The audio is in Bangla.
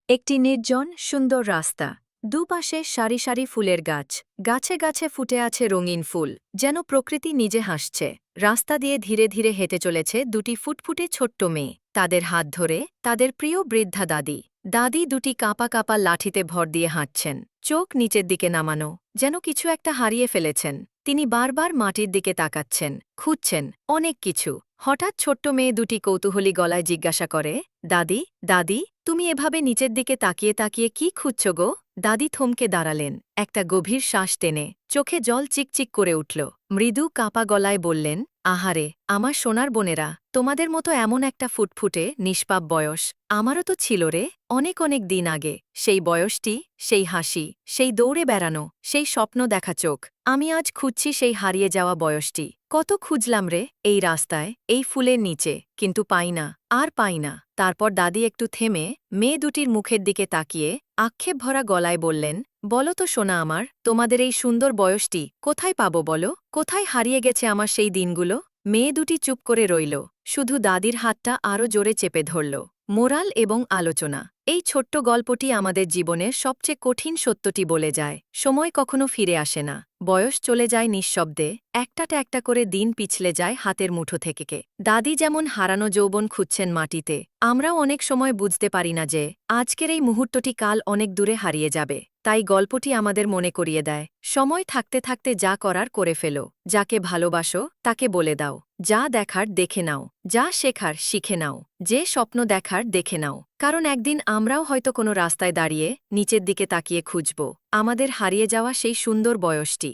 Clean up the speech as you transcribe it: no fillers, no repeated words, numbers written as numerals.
একটি নির্জন সুন্দর রাস্তা, দুপাশে সারি সারি ফুলের গাছ, গাছে গাছে ফুটে আছে রঙিন ফুল, যেন প্রকৃতি নিজে হাসছে। রাস্তা দিয়ে ধীরে ধীরে হেঁটে চলেছে দুটি ফুটফুটে ছোট্ট মেয়ে, তাদের হাত ধরে তাদের প্রিয় বৃদ্ধা দাদি। দাদি দুটি কাঁপা কাঁপা লাঠিতে ভর দিয়ে হাঁটছেন, চোখ নিচের দিকে নামানো, যেন কিছু একটা হারিয়ে ফেলেছেন। তিনি বারবার মাটির দিকে তাকাচ্ছেন, খুঁজছেন অনেক কিছু। হঠাৎ ছোট্ট মেয়ে দুটি কৌতূহলী গলায় জিজ্ঞাসা করে, দাদি, দাদি, তুমি এভাবে নিচের দিকে তাকিয়ে তাকিয়ে কি খুঁজছ গো? দাদি থমকে দাঁড়ালেন, একটা গভীর শ্বাস টেনে চোখে জল চিকচিক করে উঠল। মৃদু কাঁপা গলায় বললেন, আহারে, আমার সোনার বোনেরা, তোমাদের মতো এমন একটা ফুটফুটে নিষ্পাপ বয়স আমারও তো ছিল রে, অনেক অনেক দিন আগে। সেই বয়সটি, সেই হাসি, সেই দৌড়ে বেড়ানো, সেই স্বপ্ন দেখা চোখ। আমি আজ খুঁজছি সেই হারিয়ে যাওয়া বয়সটি। কত খুঁজলাম রে, এই রাস্তায়, এই ফুলের নিচে, কিন্তু পাই না, আর পাই না। তারপর দাদি একটু থেমে মেয়ে দুটির মুখের দিকে তাকিয়ে আক্ষেপ ভরা গলায় বললেন, বলো তো সোনা আমার, তোমাদের এই সুন্দর বয়সটি কোথায় পাবো বলো? কোথায় হারিয়ে গেছে আমার সেই দিনগুলো? মেয়ে দুটি চুপ করে রইল, শুধু দাদির হাতটা আরও জোরে চেপে ধরল। মোরাল এবং আলোচনা। এই ছোট্ট গল্পটি আমাদের জীবনের সবচেয়ে কঠিন সত্যটি বলে যায়, সময় কখনো ফিরে আসে না, বয়স চলে যায় নিঃশব্দে, একটাটা একটা করে দিন পিছলে যায় হাতের মুঠো থেকে। দাদি যেমন হারানো যৌবন খুঁজছেন মাটিতে, আমরাও অনেক সময় বুঝতে পারি না যে আজকের এই মুহূর্তটি কাল অনেক দূরে হারিয়ে যাবে। তাই গল্পটি আমাদের মনে করিয়ে দেয়, সময় থাকতে থাকতে যা করার করে ফেলো, যাকে ভালোবাসো তাকে বলে দাও, যা দেখার দেখে নাও, যা শেখার শিখে নাও, যে স্বপ্ন দেখার দেখে নাও। কারণ একদিন আমরাও হয়তো কোনো রাস্তায় দাঁড়িয়ে নিচের দিকে তাকিয়ে খুঁজব আমাদের হারিয়ে যাওয়া সেই সুন্দর বয়সটি।